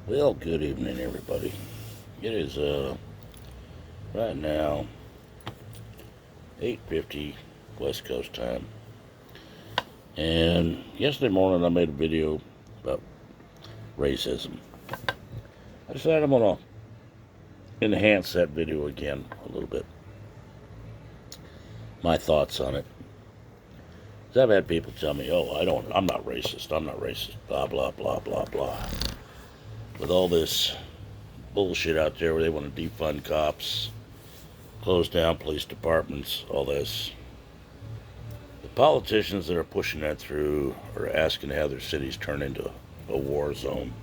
Well, good evening, everybody. It is right now 8:50 West Coast time, and yesterday morning I made a video about racism. I decided I'm gonna enhance that video again a little bit. My thoughts on it. 'Cause I've had people tell me, "Oh, I'm not racist. I'm not racist." Blah blah blah blah blah. With all this bullshit out there where they want to defund cops, close down police departments, all this. The politicians that are pushing that through are asking to have their cities turn into a war zone.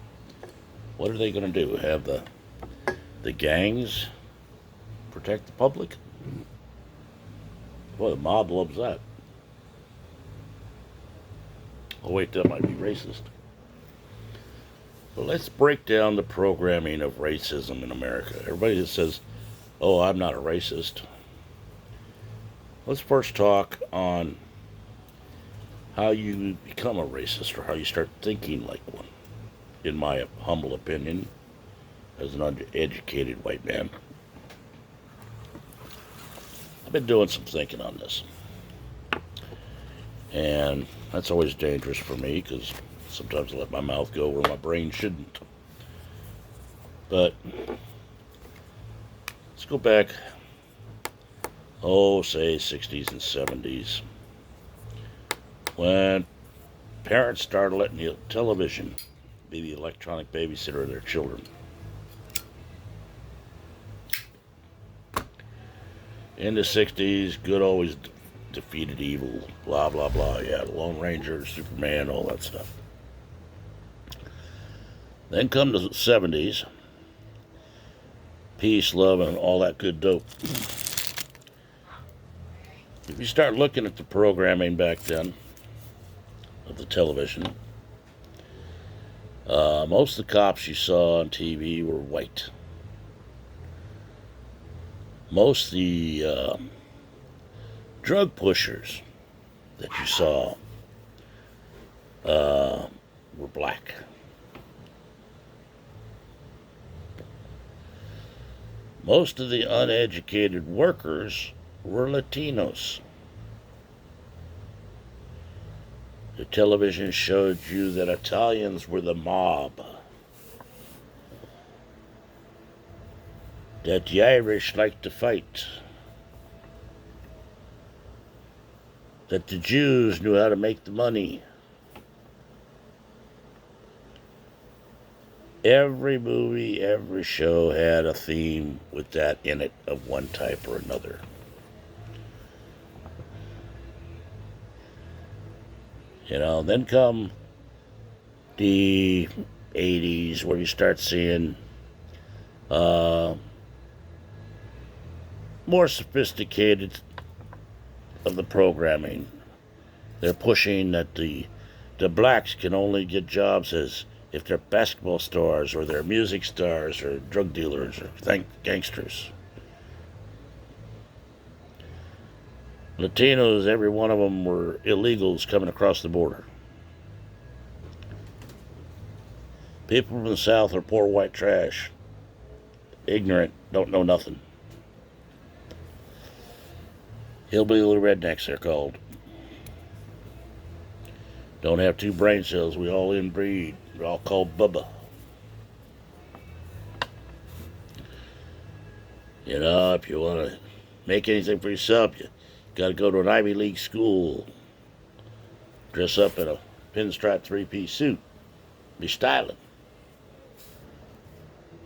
What are they going to do? Have the gangs protect the public? Boy, the mob loves that. Oh wait, that might be racist. But let's break down the programming of racism in America. Everybody that says, "Oh, I'm not a racist." Let's first talk on how you become a racist or how you start thinking like one. In my humble opinion, as an uneducated white man, I've been doing some thinking on this. And that's always dangerous for me because sometimes I let my mouth go where my brain shouldn't. But let's go back, say 60s and 70s, when parents started letting the television be the electronic babysitter of their children. In the 60s, good always defeated evil, blah, blah, blah. Yeah, the Lone Ranger, Superman, all that stuff. Then come the 70s, peace, love, and all that good dope. If you start looking at the programming back then of the television, most of the cops you saw on TV were white. Most of the drug pushers that you saw were black. Most of the uneducated workers were Latinos. The television showed you that Italians were the mob, that the Irish liked to fight, that the Jews knew how to make the money. Every movie, every show had a theme with that in it of one type or another. Then come the 80s where you start seeing more sophisticated of the programming. They're pushing that the blacks can only get jobs as if they're basketball stars or they're music stars or drug dealers or gangsters. Latinos, every one of them were illegals coming across the border. People from the South are poor white trash. Ignorant, don't know nothing. Hillbilly little rednecks, they're called. Don't have two brain cells, we all inbreed. We're all called Bubba. If you want to make anything for yourself, you got to go to an Ivy League school, dress up in a pinstripe three-piece suit, be styling.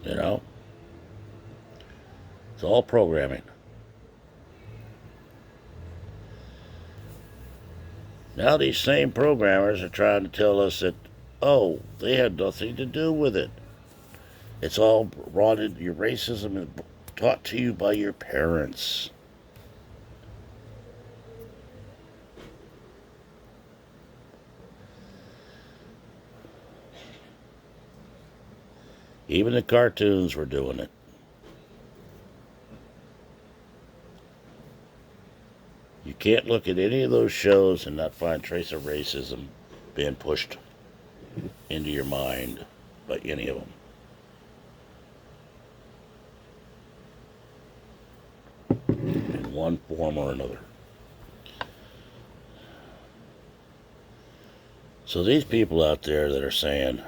It's all programming. Now these same programmers are trying to tell us that, they had nothing to do with it. It's all brought in, your racism is taught to you by your parents. Even the cartoons were doing it. You can't look at any of those shows and not find trace of racism being pushed into your mind by any of them. one form or another. So these people out there that are saying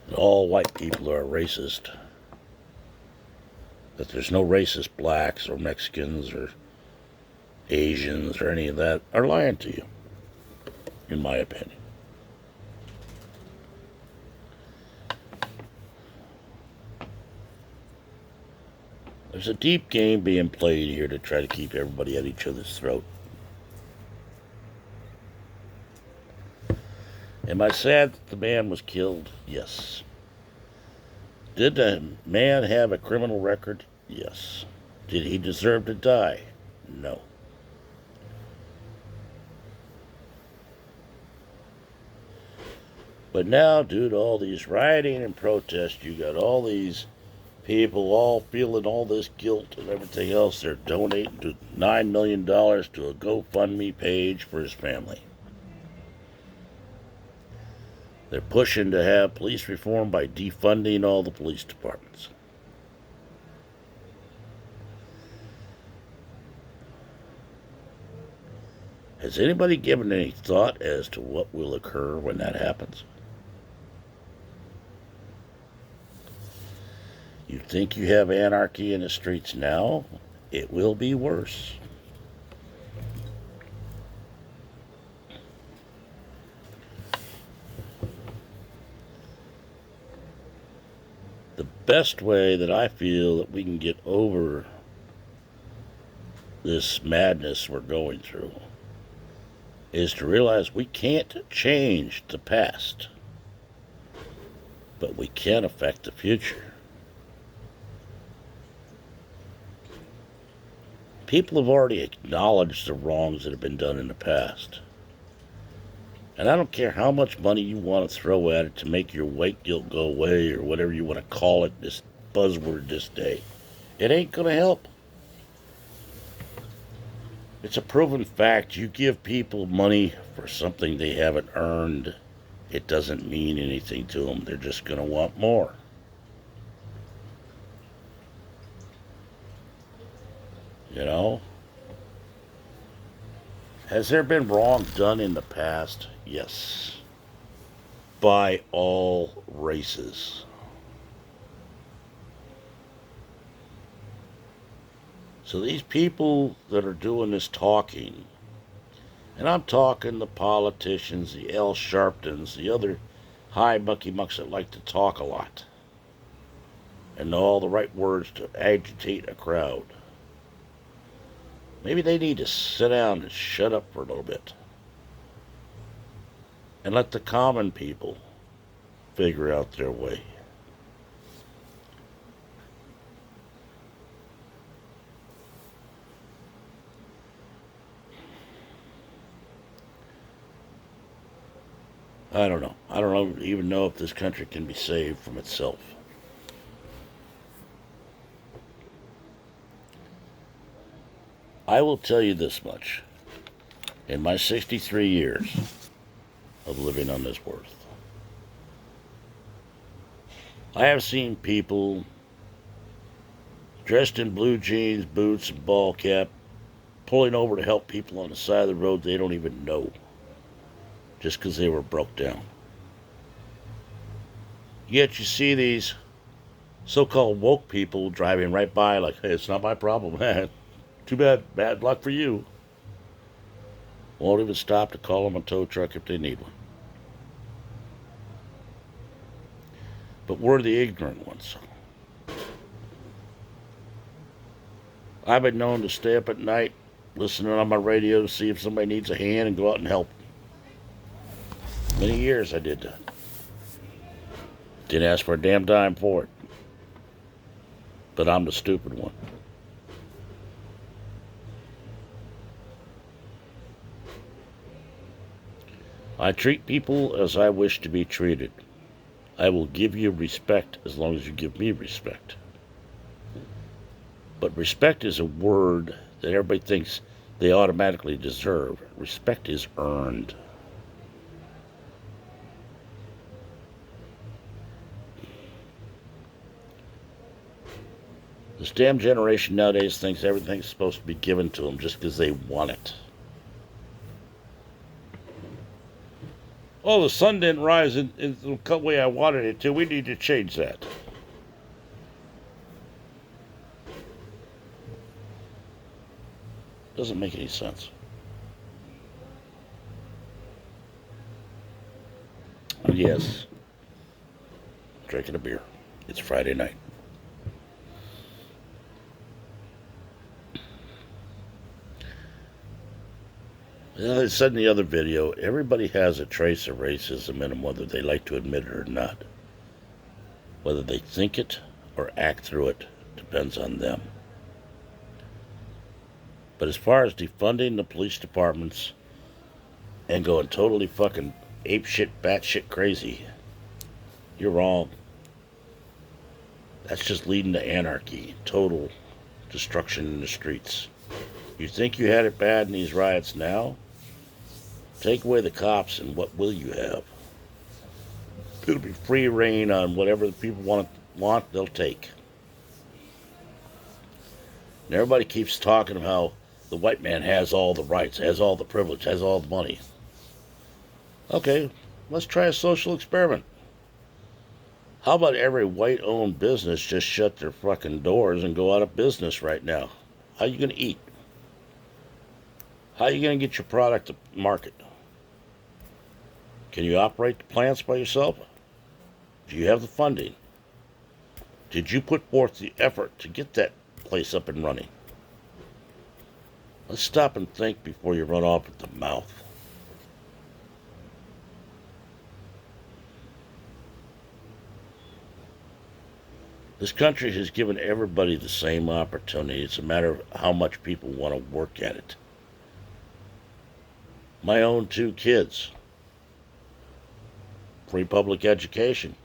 that all white people are racist, that there's no racist blacks or Mexicans or Asians or any of that, are lying to you, in my opinion. There's a deep game being played here to try to keep everybody at each other's throat. Am I sad that the man was killed? Yes. Did the man have a criminal record? Yes. Did he deserve to die? No. But now, due to all these rioting and protests, you got all these people all feeling all this guilt and everything else. They're donating to $9 million to a GoFundMe page for his family. They're pushing to have police reform by defunding all the police departments. Has anybody given any thought as to what will occur when that happens? You think you have anarchy in the streets now? It will be worse. The best way that I feel that we can get over this madness we're going through is to realize we can't change the past, but we can affect the future. People have already acknowledged the wrongs that have been done in the past. And I don't care how much money you want to throw at it to make your white guilt go away or whatever you want to call it, this buzzword this day. It ain't going to help. It's a proven fact. You give people money for something they haven't earned, it doesn't mean anything to them. They're just going to want more. You know? Has there been wrong done in the past? Yes. By all races. So these people that are doing this talking, and I'm talking the politicians, the Al Sharptons, the other high mucky mucks that like to talk a lot and know all the right words to agitate a crowd. Maybe they need to sit down and shut up for a little bit and let the common people figure out their way. I don't know. I don't even know if this country can be saved from itself. I will tell you this much. In my 63 years of living on this earth, I have seen people dressed in blue jeans, boots, and ball cap pulling over to help people on the side of the road they don't even know just because they were broke down. Yet you see these so-called woke people driving right by like, hey, it's not my problem, man. Too bad luck for you. Won't even stop to call them a tow truck if they need one. But we're the ignorant ones. I've been known to stay up at night, listening on my radio to see if somebody needs a hand and go out and help. Many years I did that. Didn't ask for a damn dime for it. But I'm the stupid one. I treat people as I wish to be treated. I will give you respect as long as you give me respect. But respect is a word that everybody thinks they automatically deserve. Respect is earned. This damn generation nowadays thinks everything's supposed to be given to them just because they want it. Oh, the sun didn't rise in the way I wanted it to. We need to change that. Doesn't make any sense. Yes, drinking a beer. It's Friday night. As I said in the other video, everybody has a trace of racism in them, whether they like to admit it or not. Whether they think it or act through it depends on them. But as far as defunding the police departments and going totally fucking apeshit, batshit crazy, you're wrong. That's just leading to anarchy, total destruction in the streets. You think you had it bad in these riots now? Take away the cops and what will you have? It'll be free reign on whatever the people want, they'll take. And everybody keeps talking about how the white man has all the rights, has all the privilege, has all the money. Okay, let's try a social experiment. How about every white-owned business just shut their fucking doors and go out of business right now? How are you going to eat? How are you going to get your product to market? Can you operate the plants by yourself? Do you have the funding? Did you put forth the effort to get that place up and running? Let's stop and think before you run off at the mouth. This country has given everybody the same opportunity. It's a matter of how much people want to work at it. My own 2 kids, free public education.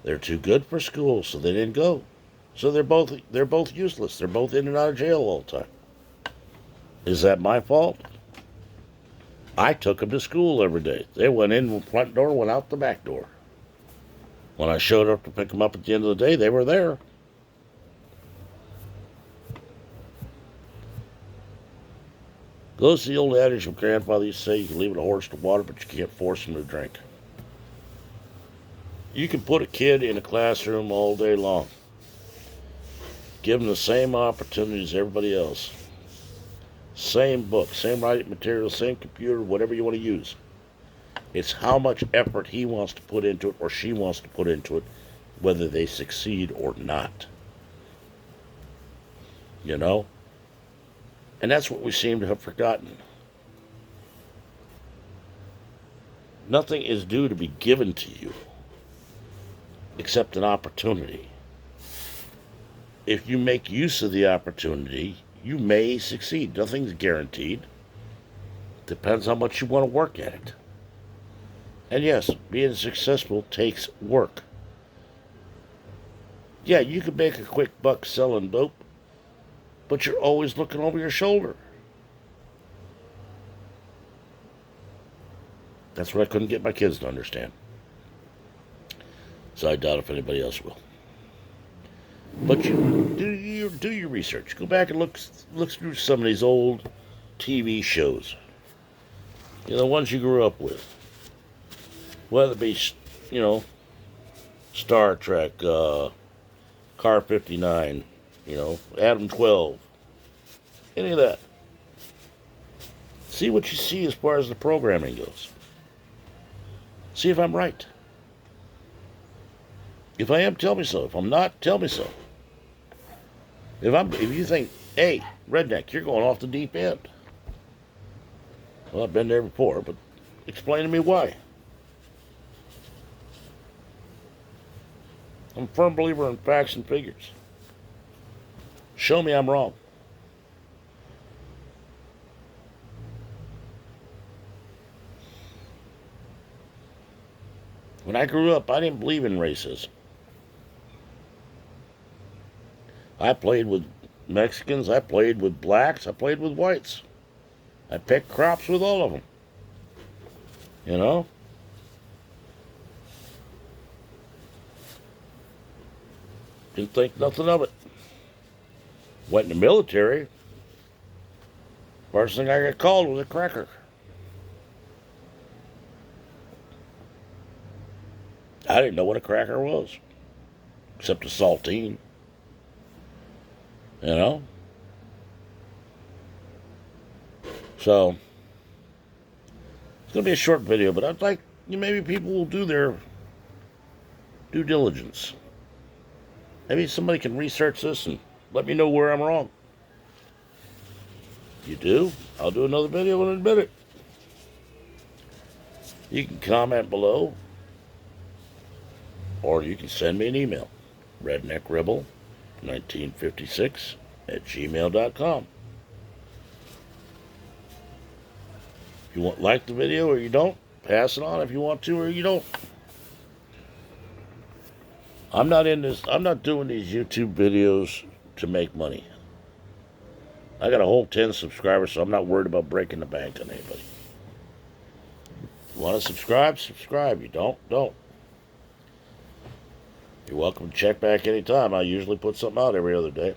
They're too good for school, so they didn't go. So they're both useless. They're both in and out of jail all the time. Is that my fault? I took them to school every day. They went in the front door, went out the back door. When I showed up to pick them up at the end of the day, they were there. Goes to the old adage of grandfather used to say, you can leave a horse to water, but you can't force him to drink. You can put a kid in a classroom all day long. Give them the same opportunities as everybody else. Same book, same writing material, same computer, whatever you want to use. It's how much effort he wants to put into it or she wants to put into it, whether they succeed or not. You know? And that's what we seem to have forgotten. Nothing is due to be given to you except an opportunity. If you make use of the opportunity, you may succeed. Nothing's guaranteed. Depends how much you want to work at it. And yes, being successful takes work. Yeah, you can make a quick buck selling dope, but you're always looking over your shoulder. That's what I couldn't get my kids to understand. So I doubt if anybody else will. But you do your research. Go back and look through some of these old TV shows. You know, the ones you grew up with. Whether it be, you know, Star Trek, Car 59, you know, Adam 12, any of that. See what you see as far as the programming goes. See if I'm right. If I am, tell me so. If I'm not, tell me so. If you think, hey, redneck, you're going off the deep end. Well, I've been there before, but explain to me why. I'm a firm believer in facts and figures. Show me I'm wrong. When I grew up, I didn't believe in racism. I played with Mexicans, I played with blacks, I played with whites. I picked crops with all of them. You know? Didn't think nothing of it. Went in the military. First thing I got called was a cracker. I didn't know what a cracker was, except a saltine. You know? So, it's going to be a short video, but I'd like maybe people will do their due diligence. Maybe somebody can research this and let me know where I'm wrong. You do? I'll do another video and admit it. You can comment below, or you can send me an email. redneckribble1956@gmail.com. If you like the video or you don't, pass it on if you want to or you don't. I'm not doing these YouTube videos to make money. I got a whole 10 subscribers, so I'm not worried about breaking the bank on anybody. You want to subscribe? Subscribe. You don't? You're welcome to check back anytime. I usually put something out every other day.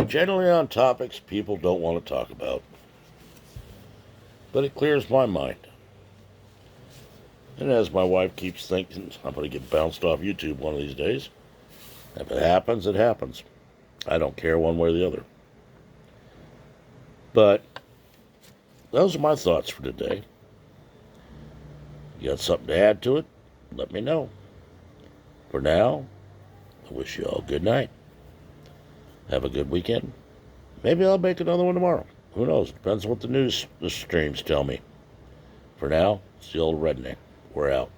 Generally on topics people don't want to talk about. But it clears my mind. And as my wife keeps thinking, I'm going to get bounced off YouTube one of these days. If it happens, it happens. I don't care one way or the other. But those are my thoughts for today. You got something to add to it? Let me know. For now, I wish you all good night. Have a good weekend. Maybe I'll make another one tomorrow. Who knows? Depends on what the streams tell me. For now, it's the old redneck. We're out.